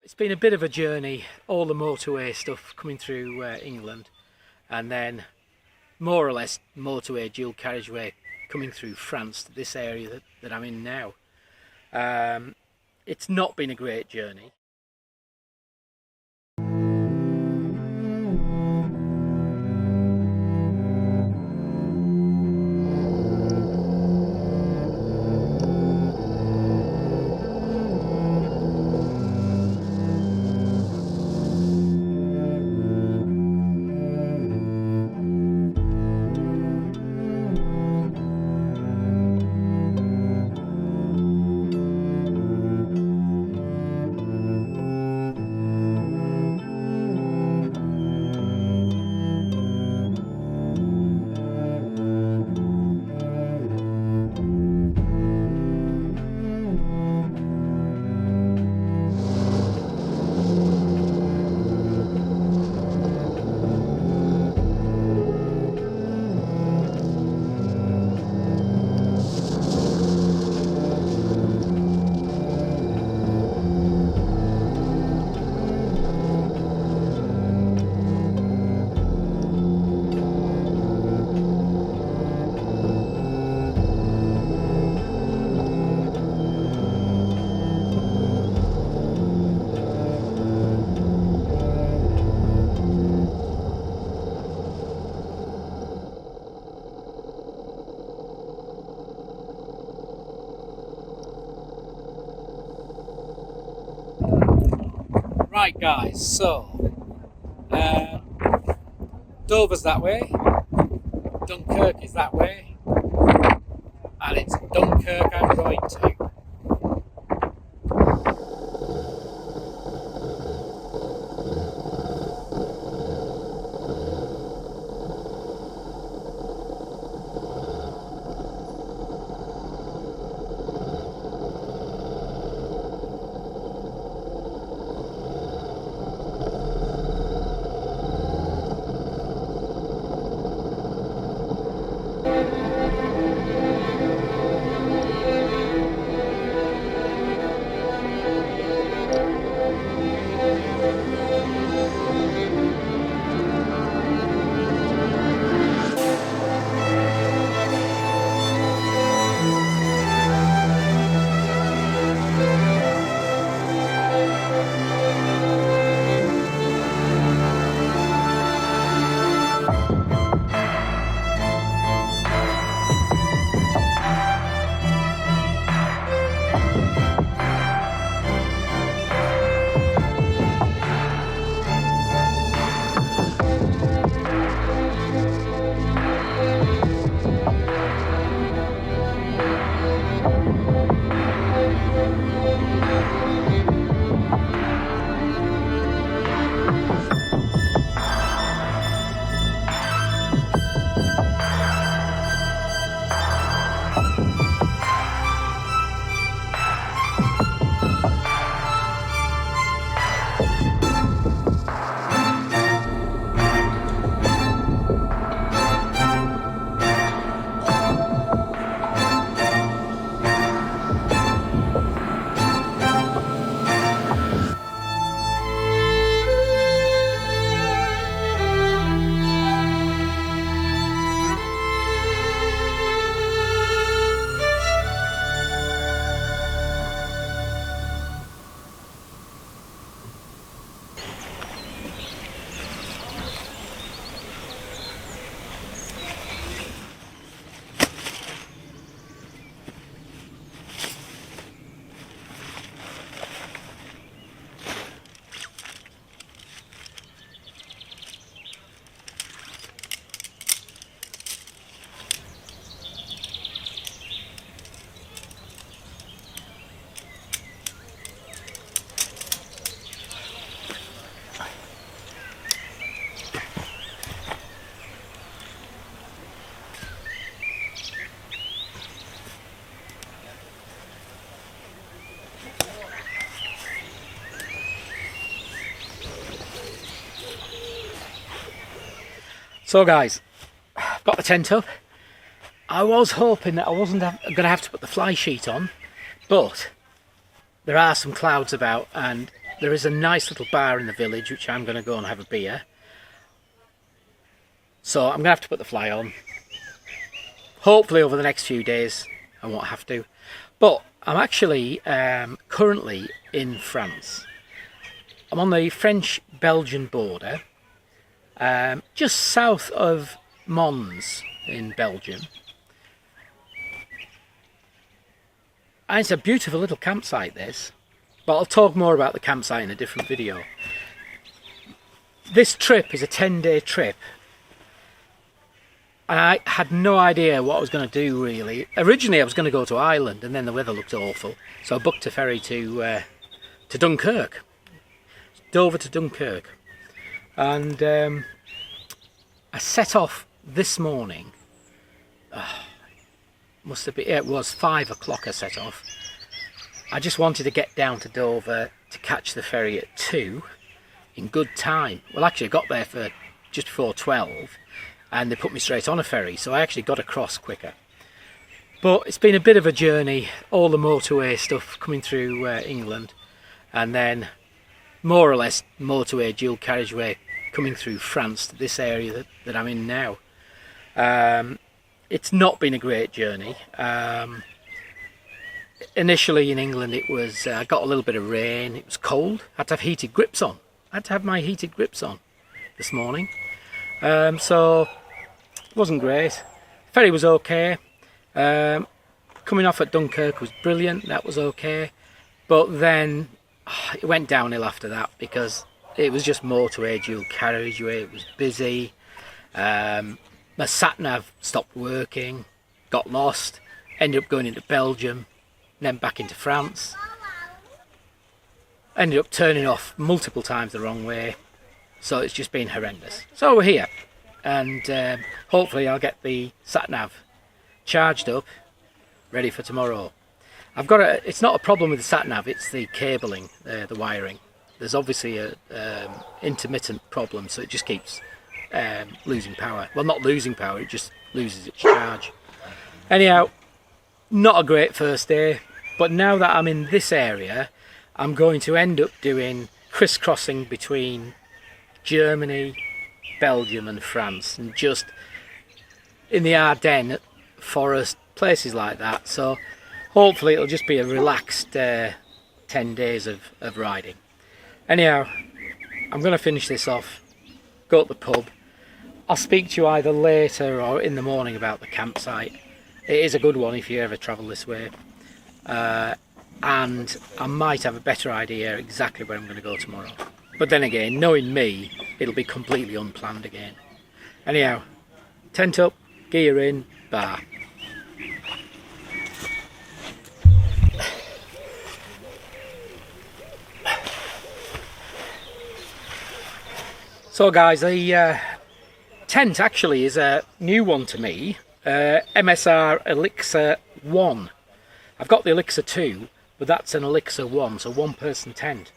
It's been a bit of a journey, all the motorway stuff coming through England, and then more or less motorway dual carriageway coming through France to this area that I'm in now. It's not been a great journey. Right guys, so Dover's that way, Dunkirk is that way, and it's Dunkirk I'm going to. So guys, got the tent up. I was hoping that I wasn't going to have to put the fly sheet on, but there are some clouds about and there is a nice little bar in the village which I'm going to go and have a beer. So I'm going to have to put the fly on. Hopefully over the next few days I won't have to. But I'm actually currently in France. I'm on the French Belgian border, just south of Mons in Belgium. And it's a beautiful little campsite, this. But I'll talk more about the campsite in a different video. This trip is a 10-day trip. And I had no idea what I was going to do, really. Originally I was going to go to Ireland, and then the weather looked awful. So I booked a ferry to Dunkirk. Dover to Dunkirk. And I set off this morning. Must have been, it was 5 o'clock I set off. I just wanted to get down to Dover to catch the ferry at 2 in good time. Well, actually I got there for just before 12. And they put me straight on a ferry, so I actually got across quicker. But it's been a bit of a journey, all the motorway stuff coming through England, and then more or less motorway dual carriageway coming through France to this area that I'm in now. It's not been a great journey. Initially in England it was, I got a little bit of rain, it was cold, I had to have heated grips on. I had to have my heated grips on this morning. So it wasn't great. Ferry was okay. Coming off at Dunkirk was brilliant, that was okay. But then it went downhill after that because it was just motorway dual carriageway, it was busy. My sat-nav stopped working, got lost, ended up going into Belgium, then back into France. Ended up turning off multiple times the wrong way. So it's just been horrendous. So we're here, and hopefully I'll get the sat-nav charged up, ready for tomorrow. I've got it's not a problem with the sat-nav, it's the cabling, the wiring. There's obviously a intermittent problem, so it just keeps losing power. Well, not losing power, it just loses its charge. Anyhow, not a great first day, but now that I'm in this area, I'm going to end up doing crisscrossing between Germany, Belgium and France, and just in the Ardennes, forest, places like that. So hopefully it'll just be a relaxed 10 days of riding. Anyhow, I'm going to finish this off, go to the pub. I'll speak to you either later or in the morning about the campsite. It is a good one if you ever travel this way. And I might have a better idea exactly where I'm going to go tomorrow. But then again, knowing me, it'll be completely unplanned again. Anyhow, tent up, gear in, bar. So guys, the tent actually is a new one to me. MSR Elixir 1. I've got the Elixir 2, but that's an Elixir 1, so one person tent.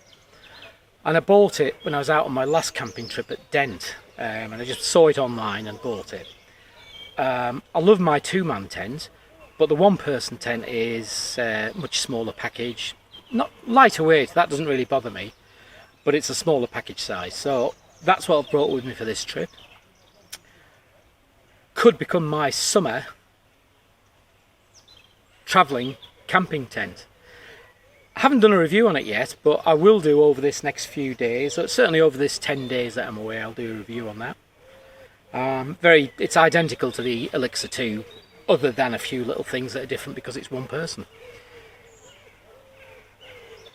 And I bought it when I was out on my last camping trip at Dent, and I just saw it online and bought it. I love my two-man tent, but the one-person tent is a much smaller package. Not lighter weight, that doesn't really bother me, but it's a smaller package size. So that's what I've brought with me for this trip. Could become my summer travelling camping tent. I haven't done a review on it yet, but I will do over this next few days. So certainly over this 10 days that I'm away, I'll do a review on that. It's identical to the Elixir 2, other than a few little things that are different because it's one person.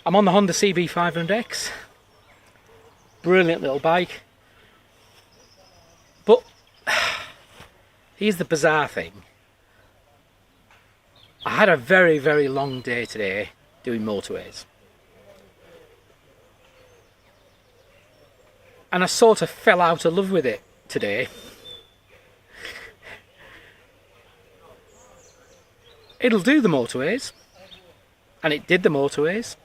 I'm on the Honda CB500X. Brilliant little bike. But here's the bizarre thing. I had a very, very long day today doing motorways. And I sort of fell out of love with it today. It'll do the motorways. And it did the motorways.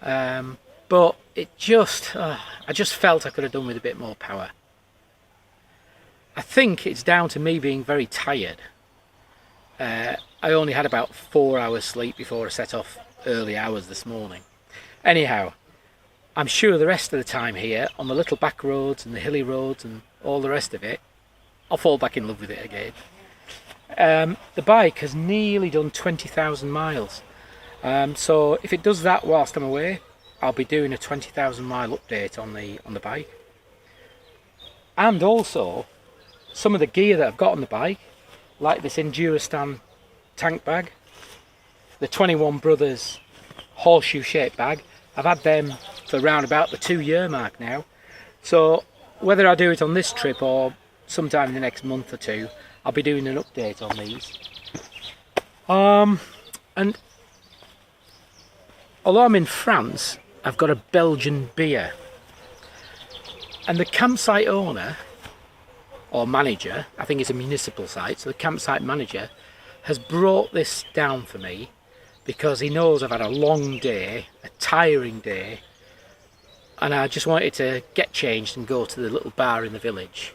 But it just, I just felt I could have done with a bit more power. I think it's down to me being very tired. I only had about 4 hours sleep before I set off early hours this morning. Anyhow, I'm sure the rest of the time here, on the little back roads and the hilly roads and all the rest of it, I'll fall back in love with it again. The bike has nearly done 20,000 miles. So if it does that whilst I'm away, I'll be doing a 20,000 mile update on the bike. And also, some of the gear that I've got on the bike, like this Endurostan tank bag, the 21 Brothers horseshoe shaped bag, I've had them for around about the 2-year mark now. So whether I do it on this trip or sometime in the next month or two, I'll be doing an update on these. And although I'm in France, I've got a Belgian beer. And the campsite owner, or manager, I think it's a municipal site, so the campsite manager has brought this down for me because he knows I've had a long day, a tiring day, and I just wanted to get changed and go to the little bar in the village.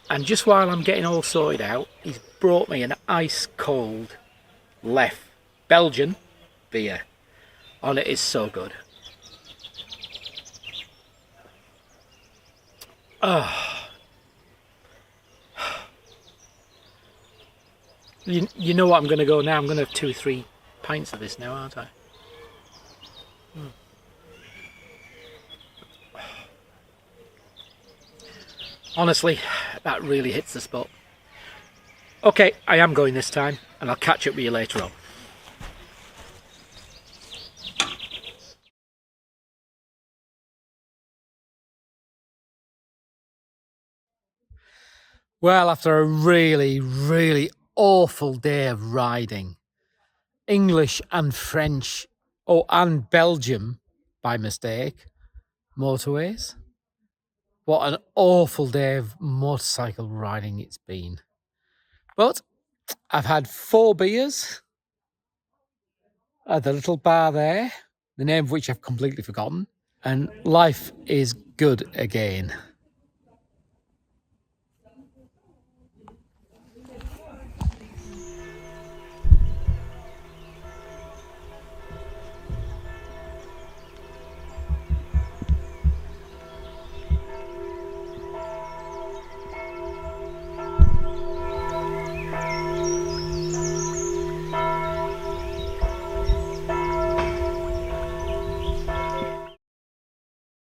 And just while I'm getting all sorted out, he's brought me an ice cold Lef Belgian beer. And it is so good. Oh. You know what I'm going to go now? I'm going to have 2 or 3 pints of this now, aren't I? Honestly, that really hits the spot. Okay, I am going this time, and I'll catch up with you later on. Well, after a really awful day of riding, English and French, and Belgium by mistake, motorways. What an awful day of motorcycle riding it's been. But I've had 4 beers at the little bar there, the name of which I've completely forgotten, and life is good again.